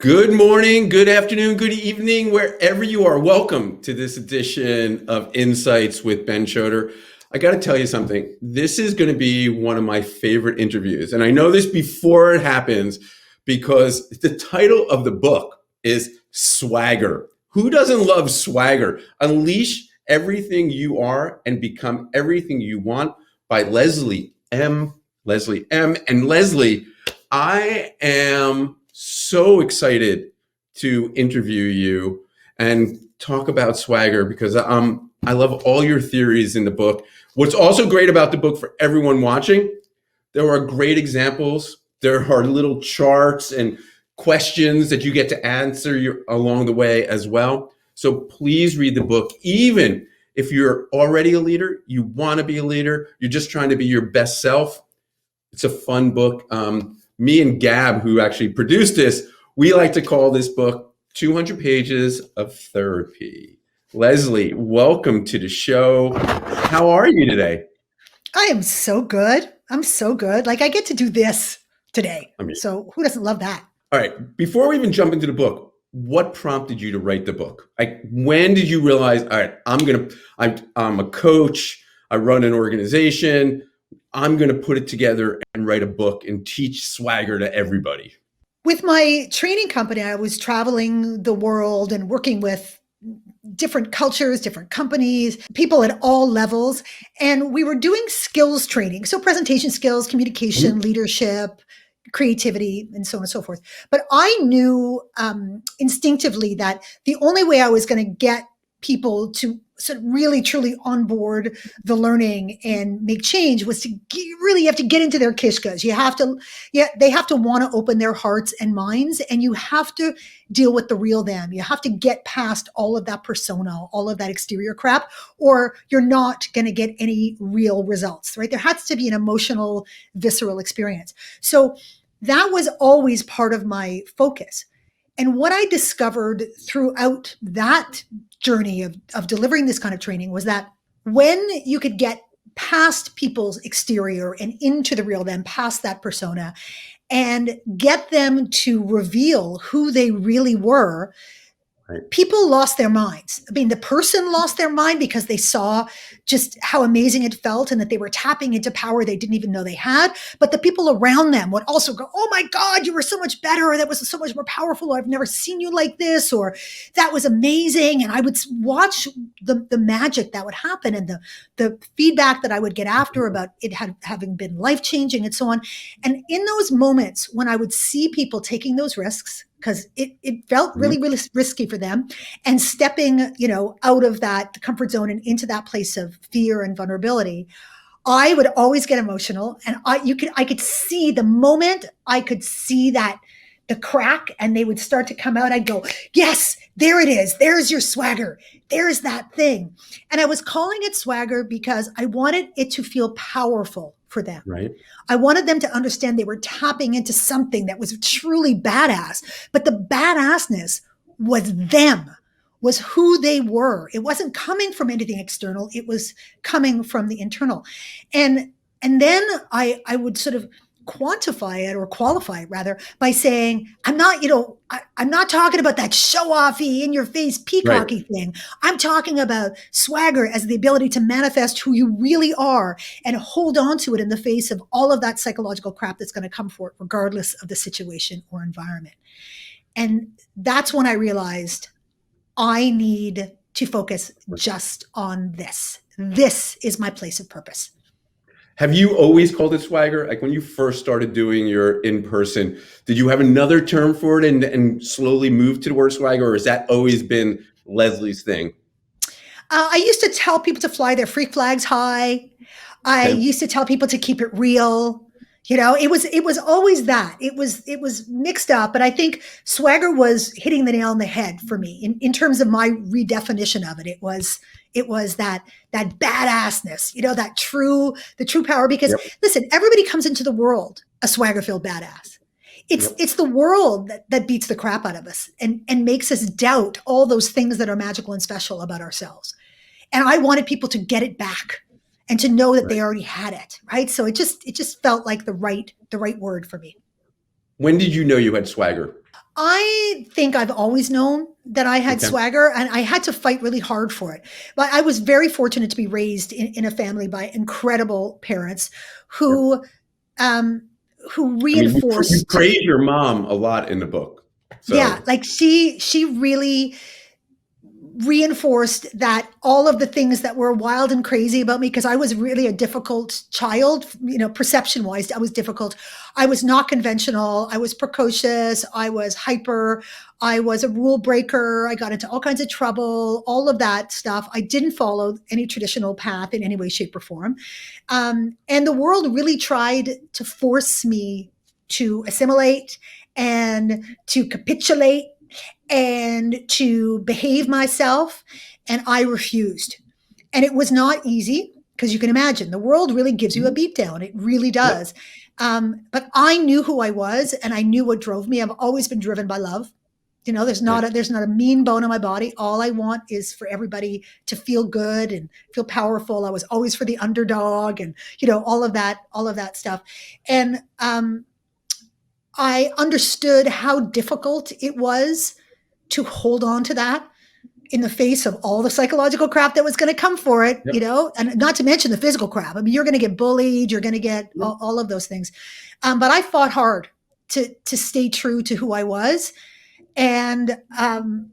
Good morning, good afternoon, good evening, wherever you are. Welcome to this edition of Insights with Ben Chodor. I got to tell you something. This is going to be one of my favorite interviews. And I know this before it happens because the title of the book is Swagger. Who doesn't love swagger? Unleash everything you are and become everything you want by Leslie M. Leslie M. And Leslie, I am so excited to interview you and talk about swagger because I love all your theories in the book. What's also great about the book for everyone watching, there are great examples. There are little charts and questions that you get to answer along the way as well. So please read the book, even if you're already a leader, you want to be a leader, you're just trying to be your best self. It's a fun book. Me and Gab, who actually produced this, we like to call this book 200 Pages of Therapy. Leslie, welcome to the show. How are you today? I am so good. I'm so good. Like I get to do this today. I mean, So who doesn't love that? all right, before we even jump into the book, what prompted you to write the book? Like, when did you realize, all right, I'm a coach, I run an organization, I'm going to put it together and write a book and teach swagger to everybody? With my training company, I was traveling the world and working with different cultures, different companies, people at all levels. And we were doing skills training. So presentation skills, communication, leadership, creativity, and so on and so forth. But I knew instinctively that the only way I was going to get people to sort of really truly onboard the learning and make change was to really have to get into their kishkas. You have to, yeah, they have to want to open their hearts and minds, and you have to deal with the real them. You have to get past all of that persona, all of that exterior crap, or you're not going to get any real results, right? There has to be an emotional, visceral experience. So that was always part of my focus. And what I discovered throughout that journey of delivering this kind of training was that when you could get past people's exterior and into the real them, past that persona, and get them to reveal who they really were, Right. people lost their minds. I mean, the person lost their mind because they saw just how amazing it felt and that they were tapping into power they didn't even know they had. But the people around them would also go, "Oh my God, you were so much better. Or that was so much more powerful. Or I've never seen you like this. Or that was amazing." And I would watch the magic that would happen and the feedback that I would get after about it having been life-changing and so on. And in those moments when I would see people taking those risks, because it felt really, really risky for them, and stepping, out of that comfort zone and into that place of fear and vulnerability, I would always get emotional. And I could see the moment I could see that the crack and they would start to come out, I'd go, "Yes, there it is. There's your swagger. There's that thing." And I was calling it swagger because I wanted it to feel powerful for them. Right. I wanted them to understand they were tapping into something that was truly badass, but the badassness was them, was who they were. It wasn't coming from anything external. It was coming from the internal. And and then I would sort of quantify it, or qualify it rather, by saying, I'm not talking about that show-offy, in your face, Right. peacocky thing. I'm talking about swagger as the ability to manifest who you really are and hold on to it in the face of all of that psychological crap that's going to come for it, regardless of the situation or environment. And that's when I realized I need to focus just on this. This is my place of purpose. Have you always called it swagger? Like, when you first started doing your in-person, did you have another term for it and slowly moved to the word swagger, or has that always been Leslie's thing? I used to tell people to fly their freak flags high. I Okay. used to tell people to keep it real. It was always that. It was mixed up, but I think swagger was hitting the nail on the head for me in terms of my redefinition of it. It was that badassness, the true power. Because Yep. listen, everybody comes into the world a swagger filled badass. It's Yep. it's the world that beats the crap out of us and makes us doubt all those things that are magical and special about ourselves. And I wanted people to get it back and to know that Right. they already had it, right? So it just felt like the right word for me. When did you know you had swagger? I think I've always known that I had Okay. swagger, and I had to fight really hard for it. But I was very fortunate to be raised in a family by incredible parents Sure. who um, who I mean, you reinforced. praise your mom a lot in the book. Yeah, So, like she really reinforced that all of the things that were wild and crazy about me, because I was really a difficult child, perception wise, I was difficult. I was not conventional. I was precocious. I was hyper. I was a rule breaker. I got into all kinds of trouble, all of that stuff. I didn't follow any traditional path in any way, shape, or form. And the world really tried to force me to assimilate and to capitulate and to behave myself. And I refused. And it was not easy, because you can imagine the world really gives you a beat down. It really yep. does. But I knew who I was, and I knew what drove me. I've always been driven by love. Nice. There's not a mean bone in my body. All I want is for everybody to feel good and feel powerful. I was always for the underdog, and all of that stuff. And I understood how difficult it was to hold on to that in the face of all the psychological crap that was going to come for it, Yep. and not to mention the physical crap. I mean, you're going to get bullied, you're going to get Yep. all of those things. But I fought hard to stay true to who I was. And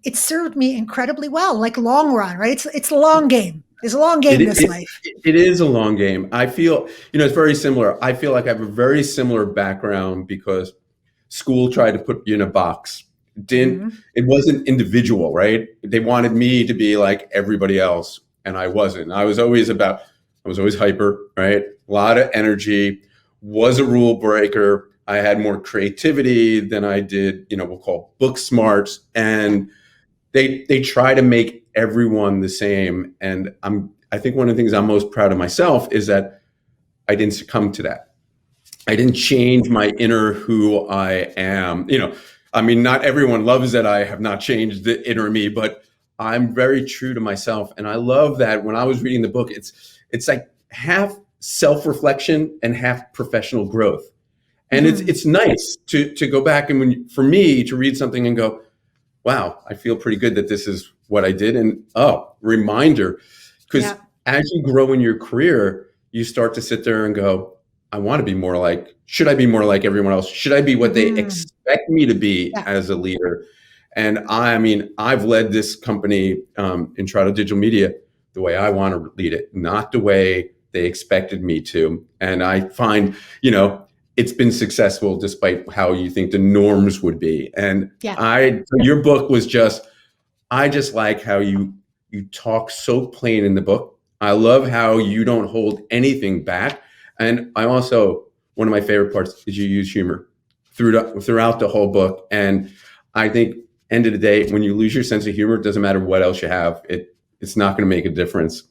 it served me incredibly well, like long run, right? It's a long game. There's a long It, game, this it, life. it is a long game. I feel, it's very similar. I feel like I have a very similar background because school tried to put you in a box. Didn't Mm-hmm. It wasn't individual, right? They wanted me to be like everybody else, and I wasn't. I was always hyper, right? A lot of energy, was a rule breaker. I had more creativity than I did, we'll call book smarts. Yeah. And they try to make everyone the same. And I think one of the things I'm most proud of myself is that I didn't succumb to that. I didn't change my inner who I am. I mean, not everyone loves that I have not changed the inner me, but I'm very true to myself. And I love that when I was reading the book, it's like half self-reflection and half professional growth. And Mm-hmm. it's nice to go back and for me to read something and go, wow, I feel pretty good that this is what I did. And reminder, because Yeah. as you grow in your career, you start to sit there and go, I want to be more like, should I be more like everyone else? Should I be what they Mm-hmm. expect me to be Yeah. as a leader? And I mean, I've led this company in Trial Digital Media the way I want to lead it, not the way they expected me to. And I find, it's been successful despite how you think the norms would be. And Yeah. your book was I just like how you talk so plain in the book. I love how you don't hold anything back. And I also, one of my favorite parts is you use humor throughout the whole book. And I think end of the day, when you lose your sense of humor, it doesn't matter what else you have. It's not going to make a difference.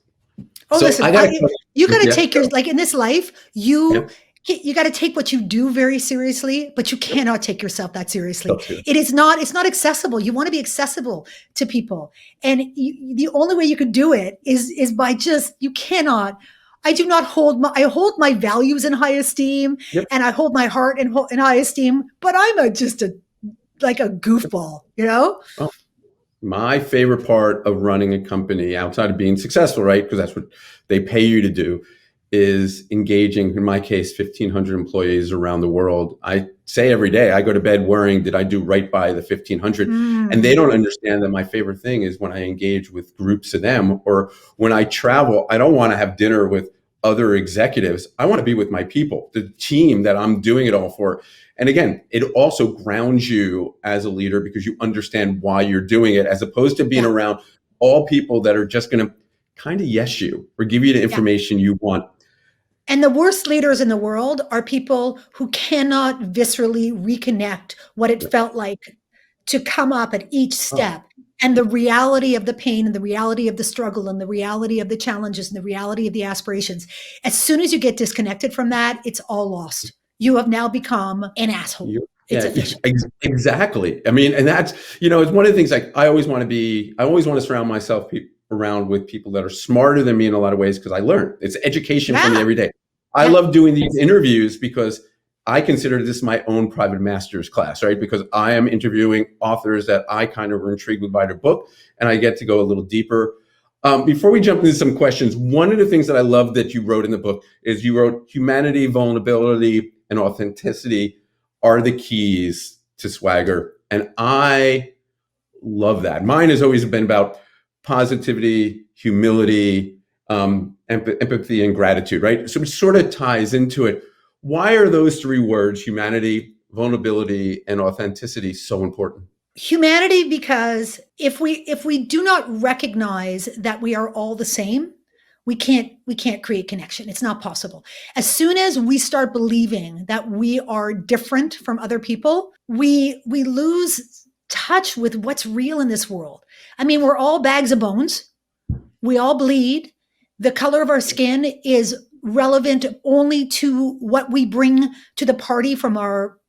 Oh, So listen, I got you got to yeah, take your, like in this life, yeah, you got to take what you do very seriously, but you cannot take yourself that seriously. tough too. It's not accessible. You want to be accessible to people. And the only way you can do it is by you cannot, I do not I hold my values in high esteem, Yep. and I hold my heart in high esteem, but just like a goofball, Oh, my favorite part of running a company outside of being successful, right? Because that's what they pay you to do, is engaging, in my case, 1,500 employees around the world. I say every day, I go to bed worrying, did I do right by the 1,500? And they Mm, don't understand that my favorite thing is when I engage with groups of them, or when I travel, I don't want to have dinner with other executives. I want to be with my people, the team that I'm doing it all for. And again, it also grounds you as a leader because you understand why you're doing it, as opposed to being yeah, around all people that are just going to kind of yes you or give you the yeah. information you want. And the worst leaders in the world are people who cannot viscerally reconnect what it felt like to come up at each Oh, step, and the reality of the pain and the reality of the struggle and the reality of the challenges and the reality of the aspirations. As soon as you get disconnected from that, it's all lost. You have now become an asshole. It's yeah, official. exactly. I mean, and that's, it's one of the things, like I always want to surround myself around with people that are smarter than me in a lot of ways, because I learn. It's education for me Yeah. every day. I Yeah. love doing these interviews because I consider this my own private master's class, right? Because I am interviewing authors that I kind of were intrigued by their book, and I get to go a little deeper. Before we jump into some questions, one of the things that I love that you wrote in the book is you wrote humanity, vulnerability, and authenticity are the keys to swagger. And I love that. Mine has always been about positivity, humility, empathy, and gratitude, right? So it sort of ties into it. Why are those three words, humanity, vulnerability, and authenticity, so important? Humanity, because if we do not recognize that we are all the same, we can't create connection. It's not possible. As soon as we start believing that we are different from other people, we lose touch with what's real in this world. I mean, we're all bags of bones. We all bleed. The color of our skin is relevant only to what we bring to the party from our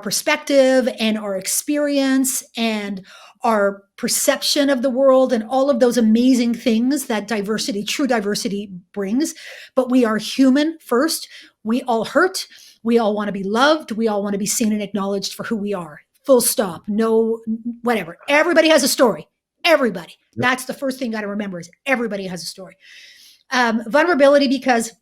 perspective and our experience and our perception of the world and all of those amazing things that diversity, true diversity brings. But we are human first. We all hurt. We all want to be loved. We all want to be seen and acknowledged for who we are. Full stop. No, whatever. Everybody has a story. Everybody. Yep. That's the first thing you got to remember is everybody has a story. Vulnerability, because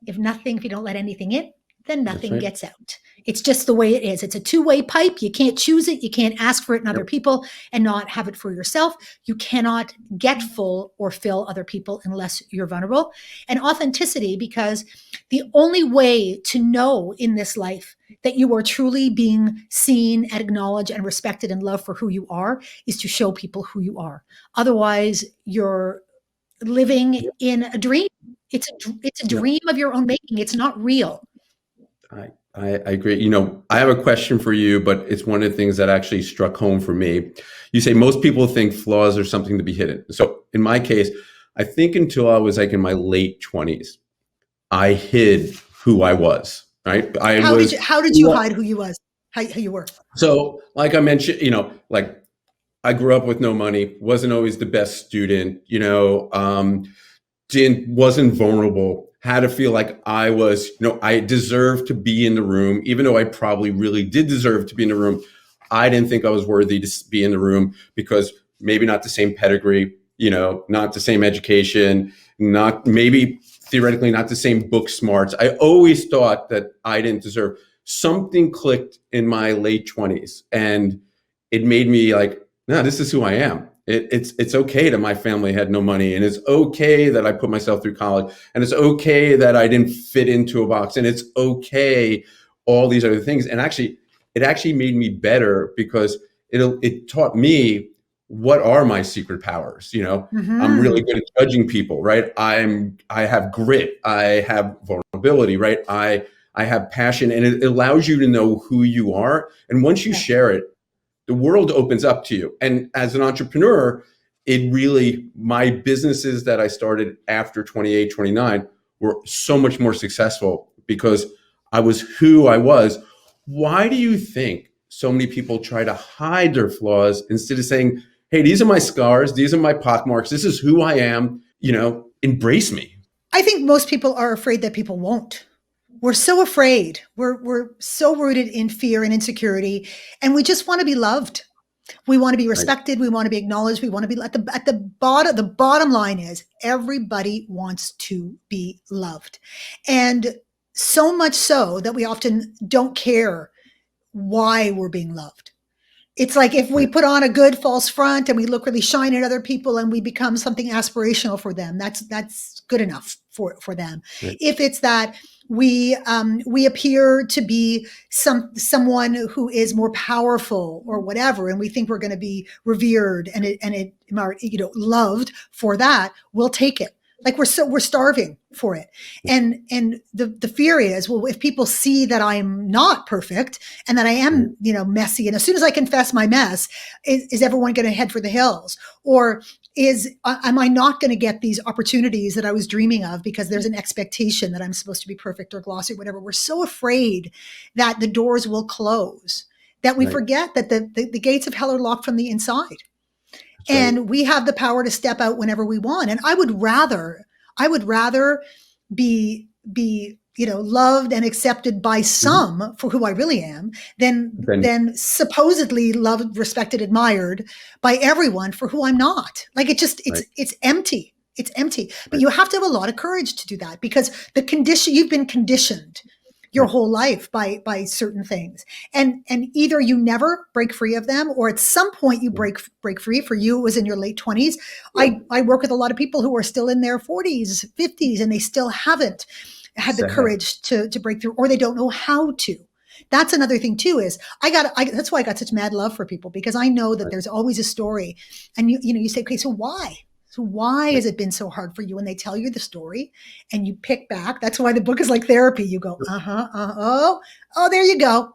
if you don't let anything in, then nothing right. gets out. It's just the way it is. It's a two-way pipe. You can't choose it. You can't ask for it in other Yep. people and not have it for yourself. You cannot get full or fill other people unless you're vulnerable. And authenticity, because the only way to know in this life that you are truly being seen and acknowledged and respected and loved for who you are is to show people who you are. Otherwise, you're living Yep. in a dream. It's a Yep. dream of your own making. It's not real. I agree. You know, I have a question for you, but it's one of the things that actually struck home for me. You say most people think flaws are something to be hidden. So in my case, I think until I was like in my late 20s, I hid who I was, right? How did you hide who you was? How you were? So like I mentioned, like I grew up with no money, wasn't always the best student, wasn't vulnerable, had to feel like I was, I deserved to be in the room, even though I probably really did deserve to be in the room. I didn't think I was worthy to be in the room because maybe not the same pedigree, not the same education, not maybe theoretically not the same book smarts. I always thought that I didn't deserve. Something clicked in my late 20s and it made me like, no, this is who I am. It's okay that my family had no money, and it's okay that I put myself through college, and it's okay that I didn't fit into a box, and it's okay all these other things. And actually, it actually made me better because it taught me what are my secret powers. I'm really good at judging people, right? I have grit, I have vulnerability, right? I have passion, and it allows you to know who you are. And once you share it, the world opens up to you. And as an entrepreneur, my businesses that I started after 28, 29 were so much more successful because I was who I was. Why do you think so many people try to hide their flaws instead of saying, hey, these are my scars, these are my pockmarks, this is who I am, embrace me? I think most people are afraid that people won't. We're so afraid. We're so rooted in fear and insecurity, and we just want to be loved. We want to be respected. We want to be acknowledged. We want to be at the bottom. The bottom line is everybody wants to be loved, and so much so that we often don't care why we're being loved. It's like if we put on a good false front and we look really shiny at other people and we become something aspirational for them, that's good enough for them. Right. If it's that we appear to be someone who is more powerful or whatever, and we think we're going to be revered and loved for that, we'll take it. Like we're starving for it. And the fear is, well, if people see that I'm not perfect and that I am, messy, and as soon as I confess my mess, is everyone going to head for the hills? Or am I not going to get these opportunities that I was dreaming of because there's an expectation that I'm supposed to be perfect or glossy or whatever? We're so afraid that the doors will close that we forget that the gates of hell are locked from the inside. And we have the power to step out whenever we want. And I would rather be loved and accepted by Mhm. some for who I really am, than Then, supposedly loved, respected, admired by everyone for who I'm not. Like it just right, it's empty. It's empty. But right, you have to have a lot of courage to do that because the condition you've been conditioned your right. whole life by certain things. And either you never break free of them or at some point you Mhm. break free. For you it was in your late 20s. Yeah. I work with a lot of people who are still in their 40s, 50s, and they still haven't had the Sad. courage to break through, or they don't know how to. That's another thing too. Is that's why I got such mad love for people, because I know that Right, there's always a story, and you say, okay, so why? So why right. has it been so hard for you? And they tell you the story, and you pick back. That's why the book is like therapy. You go, oh, there you go.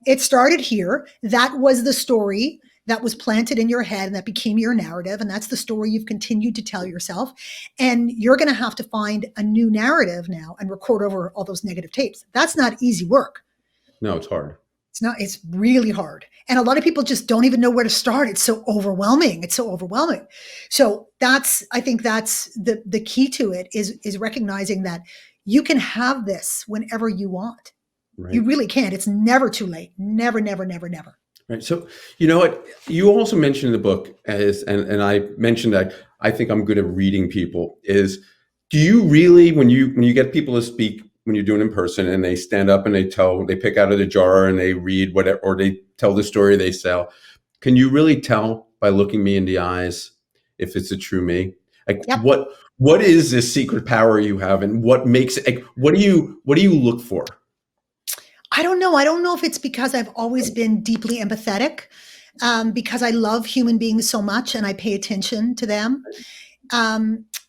It started here. That was the story that was planted in your head and that became your narrative. And that's the story you've continued to tell yourself. And you're going to have to find a new narrative now and record over all those negative tapes. That's not easy work. No, it's hard. It's not, it's really hard. And a lot of people just don't even know where to start. It's so overwhelming. It's so overwhelming. So I think that's the key to it is recognizing that you can have this whenever you want. You Right. really can. It's never too late. Never, never, never, never. Right. So, you know what? You also mentioned in the book, and I mentioned that I think I'm good at reading people. Is do you really, when you get people to speak, when you're doing it in person, and they stand up and they pick out of the jar and they read whatever, or they tell the story they sell, can you really tell by looking me in the eyes if it's a true me? Like Yep. what is this secret power you have, and what makes it? Like, what do you look for? I don't know. I don't know if it's because I've always been deeply empathetic, because I love human beings so much and I pay attention to them.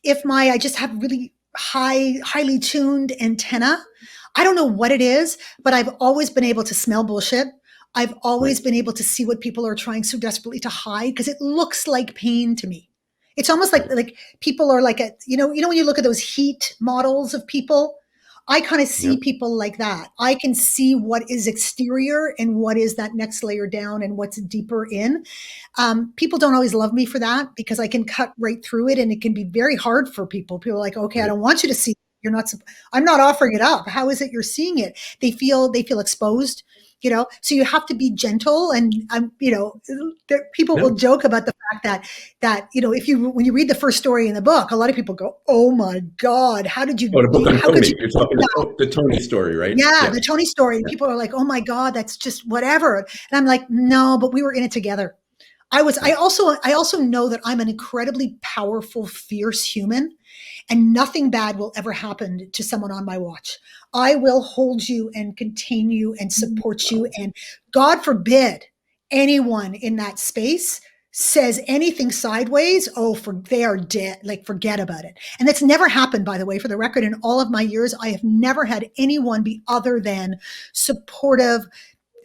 If I just have really highly tuned antenna. I don't know what it is, but I've always been able to smell bullshit. I've Right. always been able to see what people are trying so desperately to hide because it looks like pain to me. It's almost Right. like people are like when you look at those heat models of people, I kind of see Yep. people like that. I can see what is exterior and what is that next layer down and what's deeper in. People don't always love me for that because I can cut right through it, and it can be very hard for people. People are like, "Okay, I Right. don't want you to see. You're not. I'm not offering it up. How is it you're seeing it?" They feel exposed. So you have to be gentle, and people Yeah. will joke about the fact that if you when you read the first story in the book, a lot of people go, "Oh my God, how did Oh, the book on how could Tony. you You're do talking that?" the Tony story, right? Yeah, Yeah. the Tony story. Yeah. People are like, "Oh my God, that's just whatever." And I'm like, "No, but we were in it together." I was. Right. I also know that I'm an incredibly powerful, fierce human, and nothing bad will ever happen to someone on my watch. I will hold you and contain you and support you. And God forbid anyone in that space says anything sideways. Oh, they are dead. Like, forget about it. And that's never happened, by the way, for the record. In all of my years, I have never had anyone be other than supportive,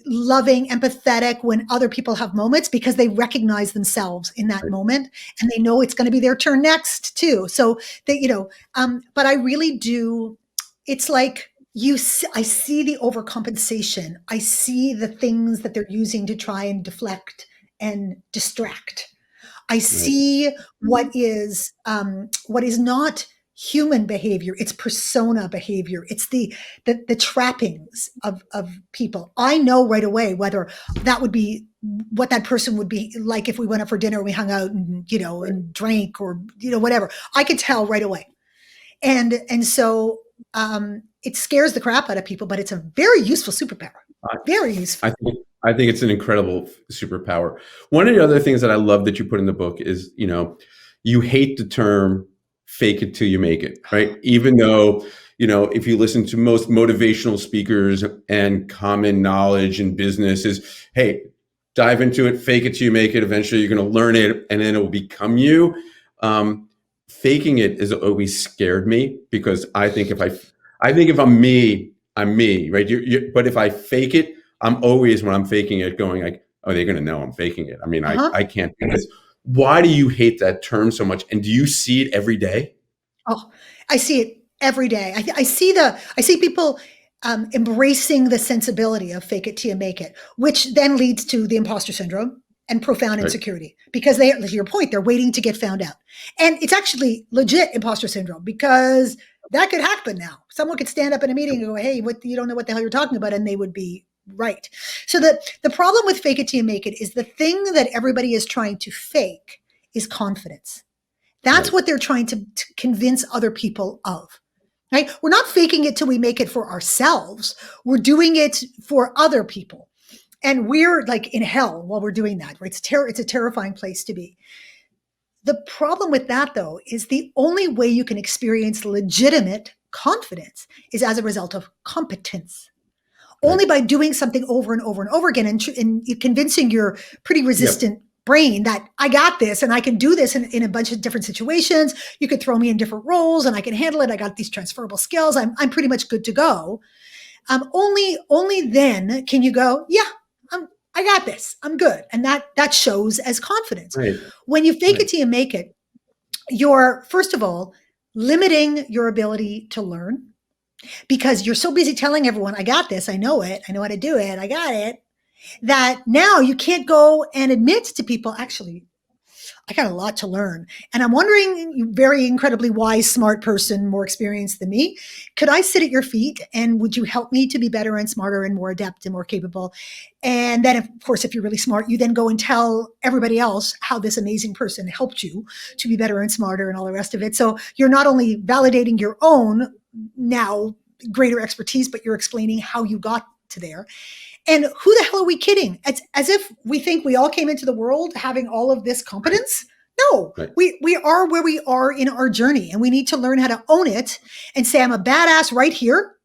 loving, empathetic when other people have moments, because they recognize themselves in that Right. moment and they know it's going to be their turn next too. So but I really do. It's like I see the overcompensation. I see the things that they're using to try and deflect and distract. I Right. see what is not human behavior. It's persona behavior. It's the trappings of people. I know right away whether that would be what that person would be like if we went out for dinner, we hung out and Right. and drank or whatever. I could tell right away. And so it scares the crap out of people, but it's a very useful superpower. I, Very useful. I think it's an incredible superpower. One of the other things that I love that you put in the book is, you hate the term "fake it till you make it," right? Even though, if you listen to most motivational speakers and common knowledge in business is, hey, dive into it, fake it till you make it. Eventually, you're going to learn it, and then it will become you. Faking it has always scared me because I think if I'm me, I'm me, right? But if I fake it, I'm always, when I'm faking it, going like, oh, they're going to know I'm faking it. I mean, I, Uh-huh. I can't do this. Why do you hate that term so much? And do you see it every day? Oh, I see it every day. I see people embracing the sensibility of fake it till you make it, which then leads to the imposter syndrome. and profound Right. insecurity because they, to your point, they're waiting to get found out. And it's actually legit imposter syndrome because that could happen now. Someone could stand up in a meeting and go, hey, what, you don't know what the hell you're talking about. And they would be right. So the problem with fake it till you make it is the thing that everybody is trying to fake is confidence. That's Right. what they're trying to convince other people of. Right? We're not faking it till we make it for ourselves. We're doing it for other people. And we're like in hell while we're doing that. Right? It's a terrifying place to be. The problem with that, though, is the only way you can experience legitimate confidence is as a result of competence. Right. Only by doing something over and over and over again and convincing your pretty Yep. resistant brain that I got this and I can do this in a bunch of different situations. You could throw me in different roles and I can handle it. I got these transferable skills. I'm pretty much good to go. Only then can you go, yeah, I got this. I'm good. And that shows as confidence. Right. When you fake Right. it till you make it, you're, first of all, limiting your ability to learn because you're so busy telling everyone, I got this, I know it, I know how to do it, I got it, that now you can't go and admit to people, actually, I got a lot to learn. And I'm wondering, you very incredibly wise, smart person, more experienced than me, could I sit at your feet and would you help me to be better and smarter and more adept and more capable? And then, of course, if you're really smart, you then go and tell everybody else how this amazing person helped you to be better and smarter and all the rest of it. So you're not only validating your own now greater expertise, but you're explaining how you got to there. And who the hell are we kidding? It's as if we think we all came into the world having all of this competence. No, Right. we are where we are in our journey and we need to learn how to own it and say, I'm a badass right here.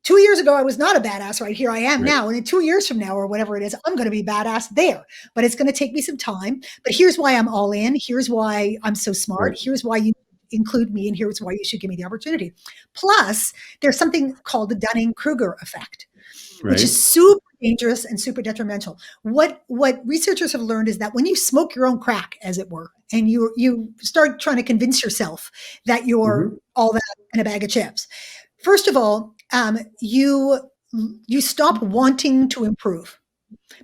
2 years ago, I was not a badass right here. I am Right. now. And in 2 years from now, or whatever it is, I'm going to be badass there. But it's going to take me some time. But here's why I'm all in. Here's why I'm so smart. Right. Here's why you include me. And here's why you should give me the opportunity. Plus, there's something called the Dunning-Kruger effect, which Right. is super dangerous and super detrimental. What researchers have learned is that when you smoke your own crack, as it were, and you start trying to convince yourself that you're Mhm. all that in a bag of chips, first of all, you stop wanting to improve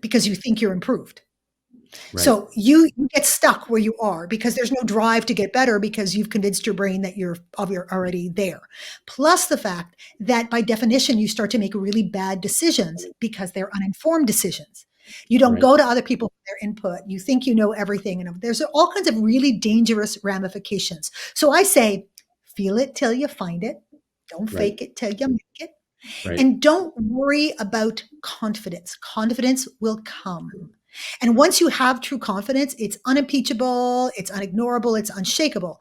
because you think you're improved. Right. So you get stuck where you are because there's no drive to get better because you've convinced your brain that you're already there. Plus the fact that by definition, you start to make really bad decisions because they're uninformed decisions. You don't Right. go to other people for their input. You think you know everything. And there's all kinds of really dangerous ramifications. So I say, feel it till you find it. Don't Right. fake it till you make it. Right. And don't worry about confidence. Confidence will come. And once you have true confidence, it's unimpeachable, it's unignorable, it's unshakable.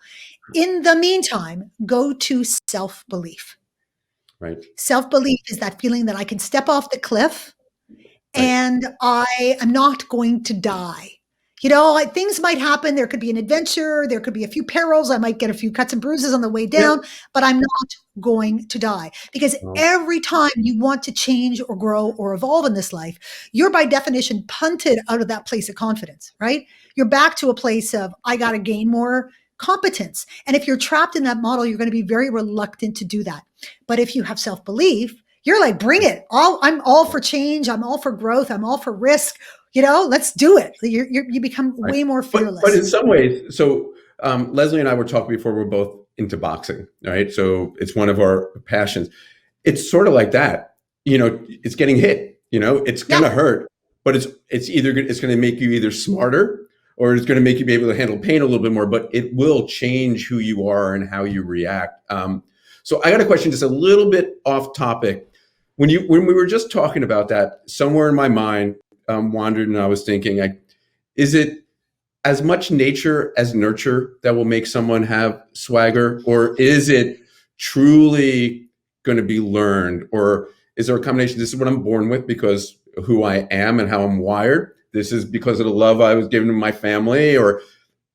In the meantime, go to self belief. Right. Self belief is that feeling that I can step off the cliff Right. and I am not going to die. You know, things might happen. There could be an adventure. There could be a few perils. I might get a few cuts and bruises on the way down, but I'm not going to die. Because Well, every time you want to change or grow or evolve in this life, you're by definition punted out of that place of confidence, right? You're back to a place of, I got to gain more competence. And if you're trapped in that model, you're going to be very reluctant to do that. But if you have self belief, you're like, bring it. I'm all for change. I'm all for growth. I'm all for risk. You know, let's do it. You become right. way more But fearless. in some ways, so Leslie and I were talking before. We're both into boxing, right? So it's one of our passions. It's sort of like that. You know, it's getting hit. You know, it's gonna Yeah. hurt, but it's going to make you either smarter or it's going to make you be able to handle pain a little bit more. But it will change who you are and how you react. So I got a question, just a little bit off topic. When we were just talking about that, somewhere in my mind wandered, and I was thinking, is it as much nature as nurture that will make someone have swagger, or is it truly going to be learned, or is there a combination? This is what I'm born with because of who I am and how I'm wired. This is because of the love I was given to my family, or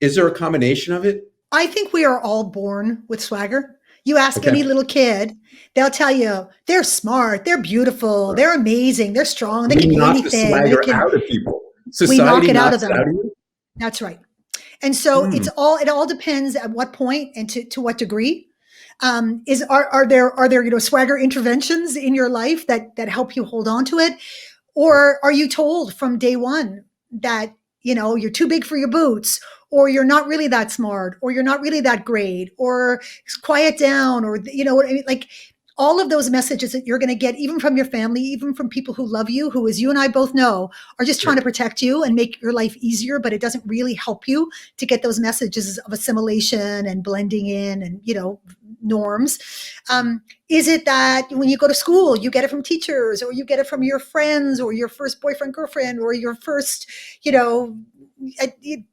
is there a combination of it? I think we are all born with swagger. You ask any Okay. little kid, they'll tell you they're smart, they're beautiful, they're amazing, they're strong, they We can be knock the anything. They swagger can, out of people. we knock Society it out of knocks it them. out of you. That's right. And so Hmm. it all depends at what point and to what degree. Are there, you know, swagger interventions in your life that help you hold on to it? Or are you told from day one that you're too big for your boots, or you're not really that smart, or you're not really that great, or quiet down, or what I mean, like all of those messages that you're going to get, even from your family, even from people who love you, who, as you and I both know, are just trying to protect you and make your life easier, but it doesn't really help you to get those messages of assimilation and blending in and, norms. Is it that when you go to school, you get it from teachers, or you get it from your friends, or your first boyfriend, girlfriend, or your first,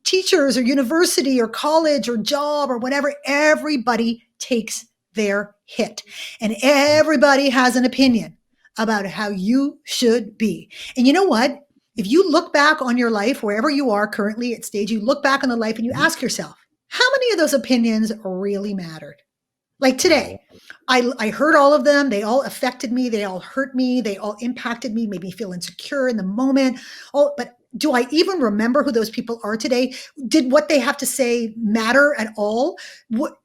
teachers, or university, or college, or job, or whatever? Everybody takes their hit, and everybody has an opinion about how you should be. And you know what? If you look back on your life, wherever you are currently at stage, you look back on the life and you ask yourself, how many of those opinions really mattered? Like today, I heard all of them. They all affected me. They all hurt me. They all impacted me, made me feel insecure in the moment. Oh, but do I even remember who those people are today? Did what they have to say matter at all?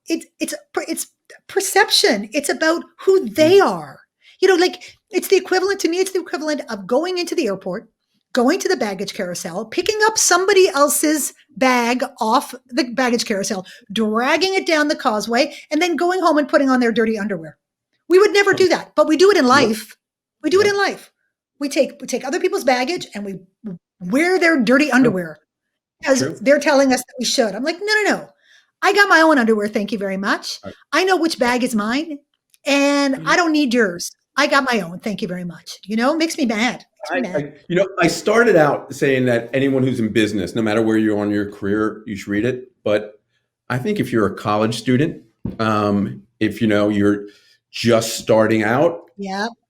It's perception. It's about who they are. Like it's the equivalent to me. It's the equivalent of going into the airport, going to the baggage carousel, picking up somebody else's bag off the baggage carousel, dragging it down the causeway, and then going home and putting on their dirty underwear. We would never do that, but we do it in life. We do it in life. We take other people's baggage and we wear their dirty underwear because they're telling us that we should. I'm like, no. I got my own underwear. Thank you very much. I know which bag is mine, and I don't need yours. I got my own. Thank you very much. It makes me mad. I started out saying that anyone who's in business, no matter where you are in your career, you should read it. But I think if you're a college student, if you're just starting out,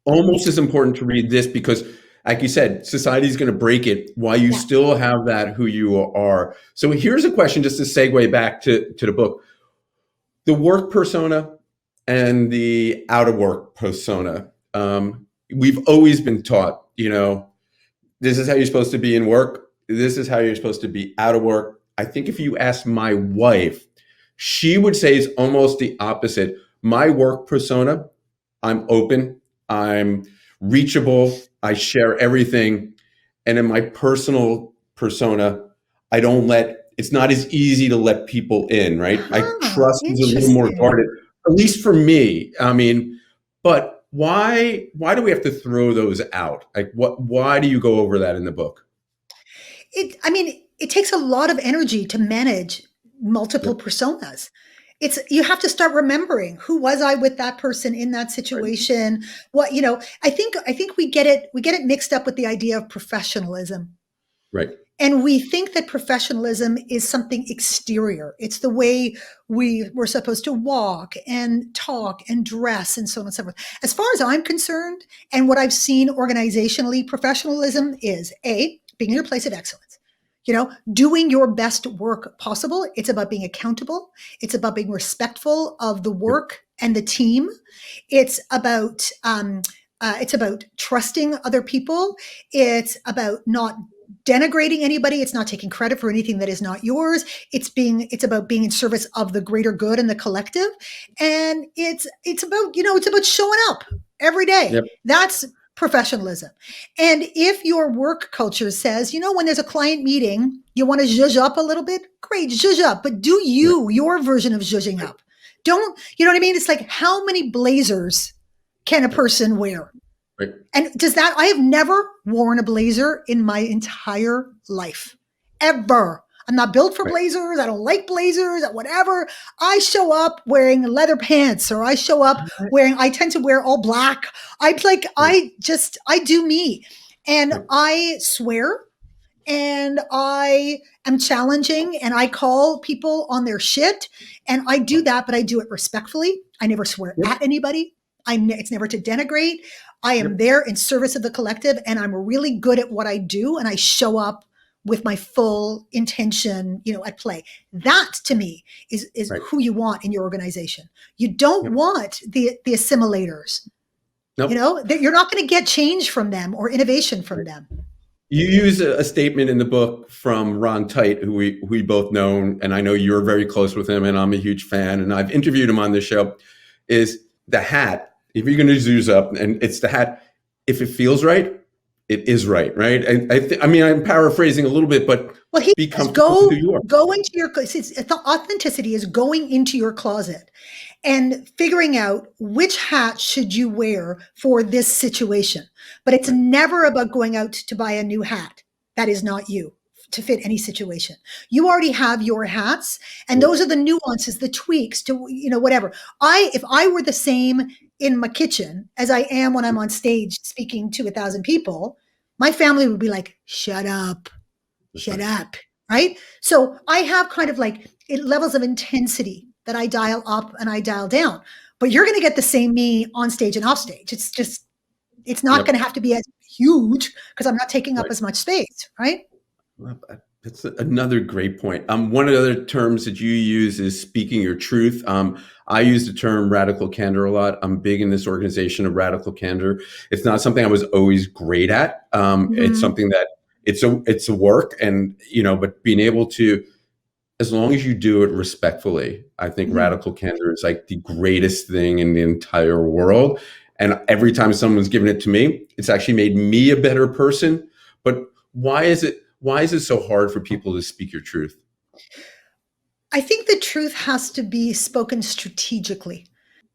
almost as important to read this, because like you said, society's going to break it while you still have that who you are. So here's a question just to segue back to the book. The work persona and the out of work persona. We've always been taught, this is how you're supposed to be in work. This is how you're supposed to be out of work. I think if you ask my wife, she would say it's almost the opposite. My work persona, I'm open, I'm reachable, I share everything. And in my personal persona, it's not as easy to let people in, right? I trust is a little more guarded, at least for me. But why do we have to throw those out? Like why do you go over that in the book? It takes a lot of energy to manage multiple personas. You have to start remembering, who was I with that person in that situation? What, I think we get it mixed up with the idea of professionalism. Right. And we think that professionalism is something exterior. It's the way we're supposed to walk and talk and dress and so on and so forth. As far as I'm concerned, and what I've seen organizationally, professionalism is being in your place of excellence. Doing your best work possible. It's about being accountable. It's about being respectful of the work and the team. It's about trusting other people. It's about not denigrating anybody. It's not taking credit for anything that is not yours. It's about being in service of the greater good and the collective. And it's about showing up every day. Yep. That's professionalism. And if your work culture says, when there's a client meeting, you want to zhuzh up a little bit, great, zhuzh up, but do your version of zhuzhing up. Don't, you know what I mean? It's like, how many blazers can a person wear? Right. And I have never worn a blazer in my entire life, ever. I'm not built for blazers. I don't like blazers, whatever. I show up wearing leather pants, or I show up I tend to wear all black. I do me. And I swear, and I am challenging, and I call people on their shit. And I do that, but I do it respectfully. I never swear at anybody. It's never to denigrate. I am there in service of the collective, and I'm really good at what I do, and I show up with my full intention, at play. That to me is who you want in your organization. You don't want the assimilators. Nope. You're not going to get change from them or innovation from them. You use a statement in the book from Ron Tite, who we both know, and I know you're very close with him, and I'm a huge fan, and I've interviewed him on this show, is the hat. If you're going to zhuzh up, and it's the hat, if it feels right, it is right, right? I mean, I'm paraphrasing a little bit, but Well, he be says, comfortable with go who you are. go into your authenticity is going into your closet and figuring out which hat should you wear for this situation. But it's Right. never about going out to buy a new hat. That is not you to fit any situation. You already have your hats, and Right. those are the nuances, the tweaks to whatever. If I were the same in my kitchen as I am when I'm on stage speaking to 1,000 people, my family would be like, "Shut up, That's shut right. up." Right? So I have kind of like levels of intensity that I dial up and I dial down. But you're going to get the same me on stage and off stage. It's not going Yep. to have to be as huge because I'm not taking up Right. as much space, right? Well, that's another great point. One of the other terms that you use is speaking your truth. I use the term radical candor a lot. I'm big in this organization of radical candor. It's not something I was always great at. It's Mm-hmm. something that it's a work, and but being able to, as long as you do it respectfully, I think Mm-hmm. radical candor is like the greatest thing in the entire world. And every time someone's given it to me, it's actually made me a better person. But why is it so hard for people to speak your truth? I think the truth has to be spoken strategically.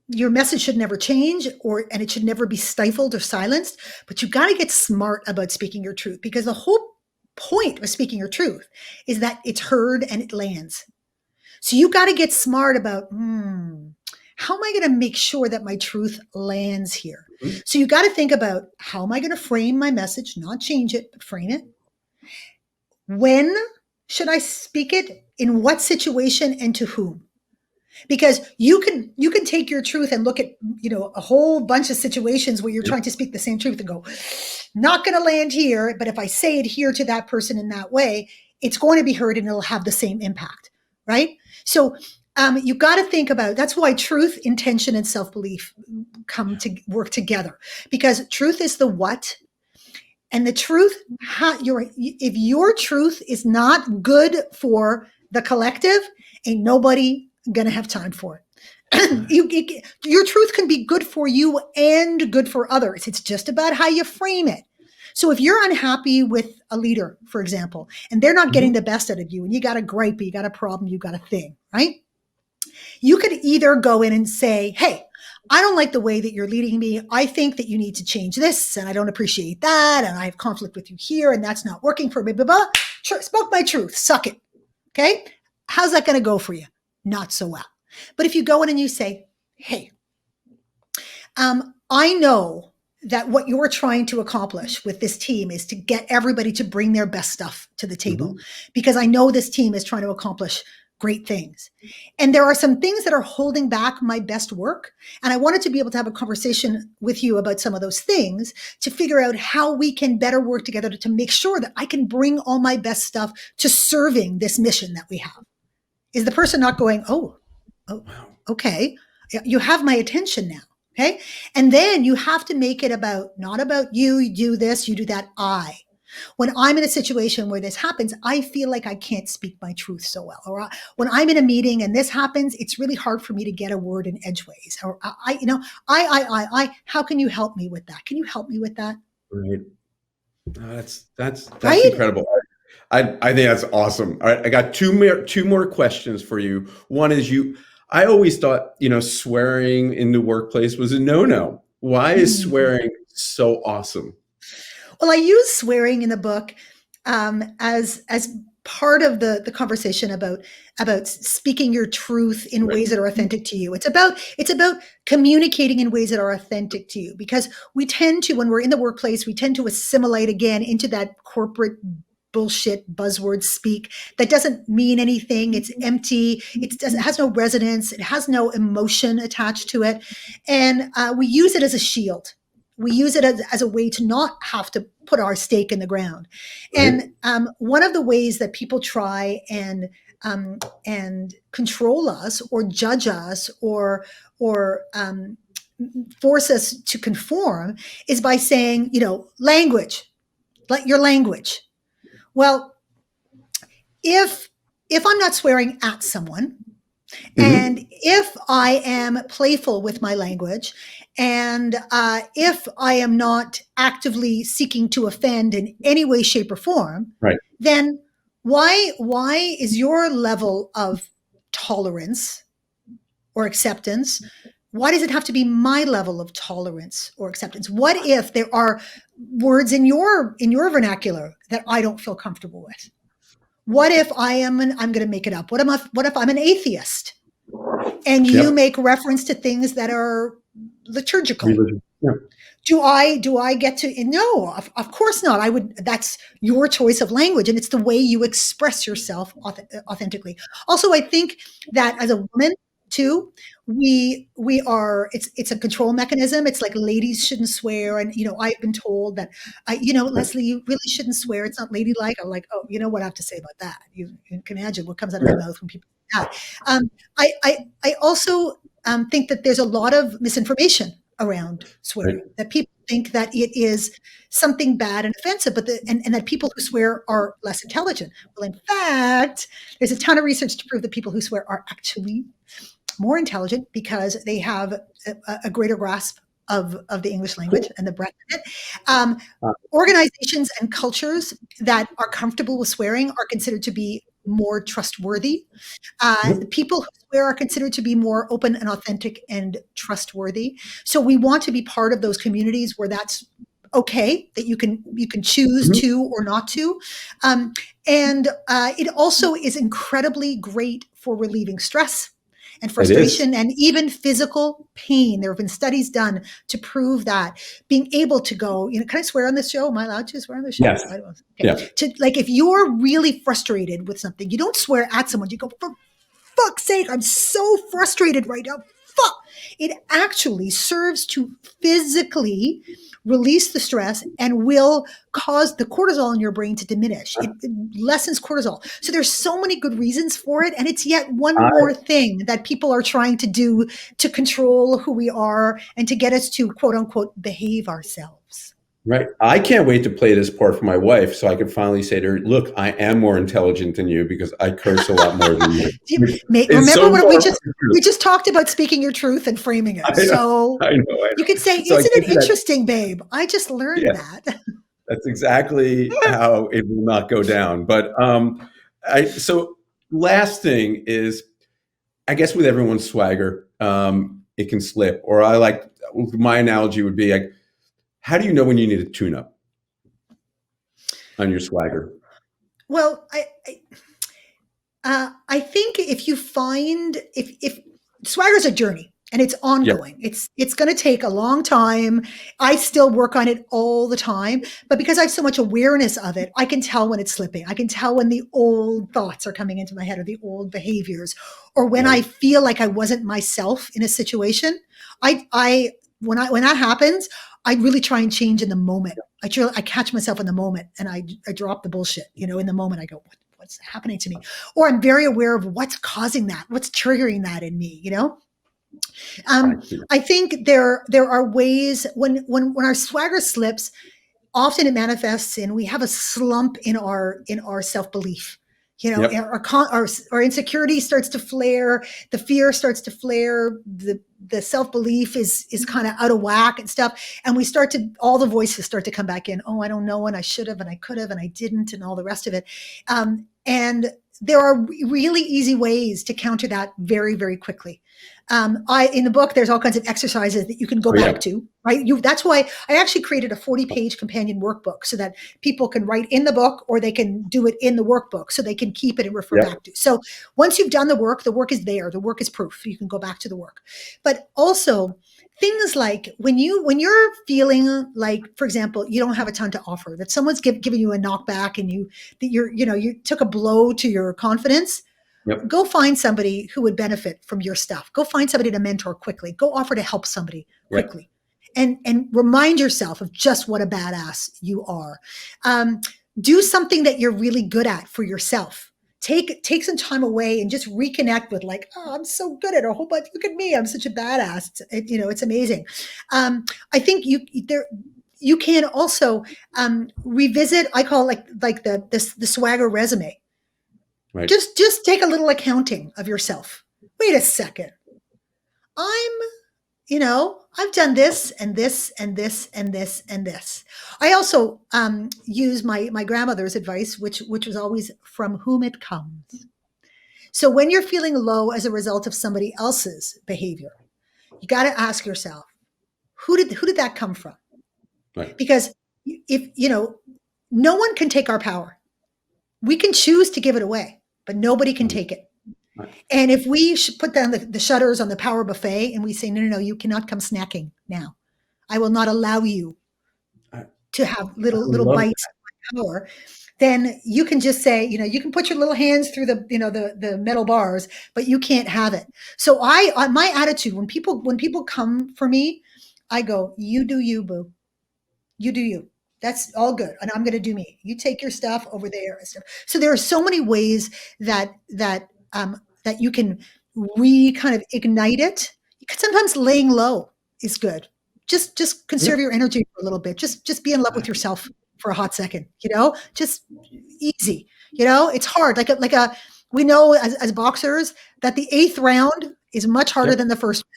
Your message should never change and it should never be stifled or silenced, but you got to get smart about speaking your truth because the whole point of speaking your truth is that it's heard and it lands. So you got to get smart about, how am I going to make sure that my truth lands here? Mhm. So you got to think about, how am I going to frame my message, not change it, but frame it? When should I speak it? In what situation and to whom? Because you can take your truth and look at a whole bunch of situations where you're Yep. trying to speak the same truth and go, not going to land here, but if I say it here to that person in that way, it's going to be heard and it'll have the same impact, right? So you got to think about, that's why truth, intention, and self-belief come to work together, because truth is the what, and the truth, if your truth is not good for the collective, ain't nobody gonna have time for it. Your truth can be good for you and good for others. It's just about how you frame it. So if you're unhappy with a leader, for example, and they're not getting Mhm. the best out of you, and you got a gripe, you got a problem, you got a thing, right? You could either go in and say, "Hey, I don't like the way that you're leading me. I think that you need to change this, and I don't appreciate that, and I have conflict with you here, and that's not working for me." Blah, blah, blah. Sure, spoke my truth. Suck it. Okay? How's that going to go for you? Not so well. But if you go in and you say, "Hey, I know that what you're trying to accomplish with this team is to get everybody to bring their best stuff to the table, Mhm. because I know this team is trying to accomplish great things. And there are some things that are holding back my best work. And I wanted to be able to have a conversation with you about some of those things to figure out how we can better work together to make sure that I can bring all my best stuff to serving this mission that we have." Is the person not going, oh, Wow. okay, you have my attention now. Okay. And then you have to make it about, not about you do this, you do that. When I'm in a situation where this happens, I feel like I can't speak my truth so well. Or when I'm in a meeting and this happens, it's really hard for me to get a word in edgeways. Or how can you help me with that? Can you help me with that? Right. That's Right? incredible. I think that's awesome. All right, I got two more questions for you. One is I always thought, swearing in the workplace was a no-no. Why is Mm. swearing so awesome? Well, I use swearing in the book as part of the conversation about speaking your truth in Right. ways that are authentic to you. It's about communicating in ways that are authentic to you, because we tend to, when we're in the workplace, we tend to assimilate again into that corporate bullshit buzzword speak that doesn't mean anything. It's empty. It has no resonance. It has no emotion attached to it, and we use it as a shield. We use it as a way to not have to put our stake in the ground. Right. And one of the ways that people try and control us or judge us or force us to conform is by saying, language, like your language. Well, if I'm not swearing at someone, Hmm. And if I am playful with my language, and if I am not actively seeking to offend in any way, shape, or form, Right. then why is your level of tolerance or acceptance, why does it have to be my level of tolerance or acceptance? What if there are words in your vernacular that I don't feel comfortable with? What if I'm going to make it up. What if I'm an atheist and you Yep. make reference to things that are liturgical? Religion. Yeah. Do I get to? No, of course not. I would. That's your choice of language, and it's the way you express yourself authentically. Also, I think that as a woman too, we are. It's a control mechanism. It's like ladies shouldn't swear, and I've been told that, Right. Leslie, you really shouldn't swear. It's not ladylike. I'm like, oh, you know what I have to say about that? You can imagine what comes out of my Yeah. mouth when people say that. I also think that there's a lot of misinformation around Right. swearing, that people think that it is something bad and offensive, and that people who swear are less intelligent. Well, in fact, there's a ton of research to prove that people who swear are actually more intelligent because they have a greater grasp of the English language Cool. and the breadth of it. Um, Uh, Organizations and cultures that are comfortable with swearing are considered to be more trustworthy. The mhm. people who swear are considered to be more open and authentic and trustworthy. So we want to be part of those communities where that's okay, that you can choose Mhm. to or not to. Um, and it also is incredibly great for relieving stress and It is. frustration and even physical pain. There have been studies done to prove that being able to go, can I swear on this show? Am I allowed to swear on this show? Yes. I don't. Okay. Yeah. To like, if you're really frustrated with something, you don't swear at someone. You go, for fuck's sake, I'm so frustrated right now. Fuck. It actually serves to physically release the stress and will cause the cortisol in your brain to diminish. It lessens cortisol. So there's so many good reasons for it. And it's yet one I, more thing that people are trying to do to control who we are and to get us to quote unquote behave ourselves. right. I can't wait to play this part for my wife so I can finally say to her, look, I am more intelligent than you because I curse a lot more than you. Which is Remember so what far from the we truth. just talked about speaking your truth and framing I it. know. So I know. I you could say, know. So I isn't give it you that. interesting, babe? I just learned Yes. that. That's exactly how it will not go down. But so last thing is, I guess with everyone's swagger, it can slip. Or my analogy would be like, how do you know when you need a tune up on your swagger? Well, I think if you find if swagger's a journey and it's Yeah. ongoing, it's going to take a long time. I still work on it all the time, but because I have so much awareness of it, I can tell when it's slipping. I can tell when the old thoughts are coming into my head or the old behaviors, or when Right. I feel like I wasn't myself in a situation. I when that happens, I really try and change in the moment. I catch myself in the moment and I drop the bullshit. In the moment I go, what's happening to me? Or I'm very aware of what's causing that, what's triggering that in me. I Um, see. I think there are ways when our swagger slips, often it manifests in we have a slump in our self-belief. Yep. Our insecurity starts to flare, the fear starts to flare, the self-belief is kind of out of whack and stuff, and we start to all the voices start to come back in. Oh, I don't know, and I should have, and I could have, and I didn't, and all the rest of it. And there are really easy ways to counter that very, very quickly. In the book, there's all kinds of exercises that you can go Oh yeah. back to, right? That's why I actually created a 40-page companion workbook so that people can write in the book or they can do it in the workbook so they can keep it and refer Yep. back to. So once you've done the work is there. The work is proof. You can go back to the work. But also things like when you're feeling like, for example, you don't have a ton to offer, that someone's giving you a knockback and you took a blow to your confidence. Yep. Go find somebody who would benefit from your stuff. Go find somebody to mentor quickly. Go offer to help somebody Yep. quickly, and remind yourself of just what a badass you are. Um, do something that you're really good at for yourself. Take some time away and just reconnect with, like, oh, I'm so good at a whole bunch. Look at me, I'm such a badass. It's amazing. I think you can also revisit. I call it like the swagger resume. Right. Just take a little accounting of yourself. wait a second. I'm, I've done this and this and this and this and this. I also use my grandmother's advice, which was always from whom it comes. So when you're feeling low as a result of somebody else's behavior, you got to ask yourself, who did that come from? Right. Because if no one can take our power. We can choose to give it away, but nobody can take it. Right. And if we put down the shutters on the power buffet and we say, no, no, no, you cannot come snacking now. I will not allow you to have little bites of my power. Then you can just say, you can put your little hands through the metal bars, but you can't have it. So my attitude when people come for me, I go, you do you, boo. You do you. That's all good, and I'm going to do me. You take your stuff over there and stuff. So there are so many ways that you can kind of ignite it. Sometimes laying low is good. Just conserve your energy for a little bit. Just be in love with yourself for a hot second. Just easy. It's hard. We know as boxers that the 8th round is much harder than the first round.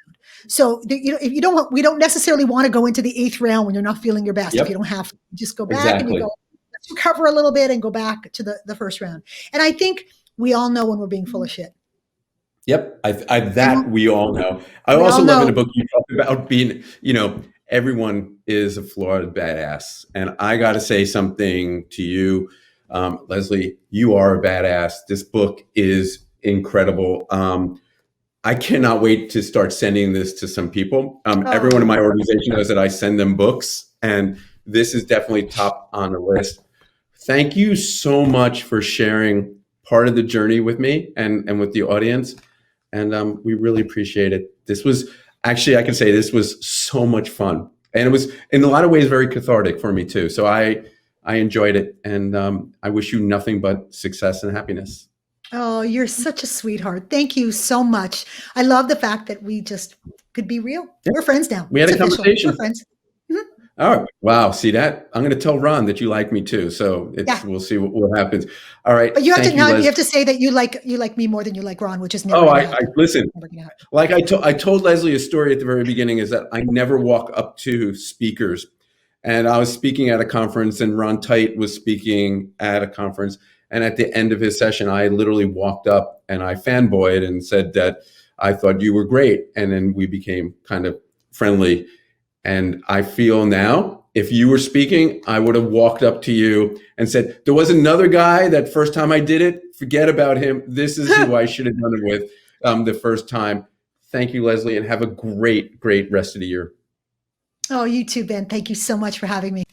So if we don't necessarily want to go into the 8th round when you're not feeling your best. If you don't have to, just go back and you go, let's recover a little bit and go back to the first round. And I think we all know when we're being full of shit. Yep, we all know. I also love in the book you talk about being, everyone is a flawed badass, and I got to say something to you, Leslie. You are a badass. This book is incredible. I cannot wait to start sending this to some people. Everyone in my organization knows that I send them books, and this is definitely top on the list. Thank you so much for sharing part of the journey with me and with the audience. And we really appreciate it. This was actually, I can say this was so much fun. And it was in a lot of ways very cathartic for me too. So I enjoyed it. And I wish you nothing but success and happiness. Oh, you're such a sweetheart. Thank you so much. I love the fact that we just could be real. Yeah. We're friends now. We had a conversation. We're friends. Mm-hmm. All right. Wow. See that? I'm going to tell Ron that you like me too. So we'll see what happens. All right. But you have to say that you like me more than you like Ron, which is never. I listen. Like I told Leslie a story at the very beginning is that I never walk up to speakers, and I was speaking at a conference, and Ron Tite was speaking at a conference, and at the end of his session, I literally walked up and I fanboyed and said that I thought you were great, and then we became kind of friendly. And I feel now, if you were speaking, I would have walked up to you and said, there was another guy that first time I did it, forget about him. This is who I should have done it with the first time. Thank you, Leslie, and have a great, great rest of the year. Oh, you too, Ben. Thank you so much for having me.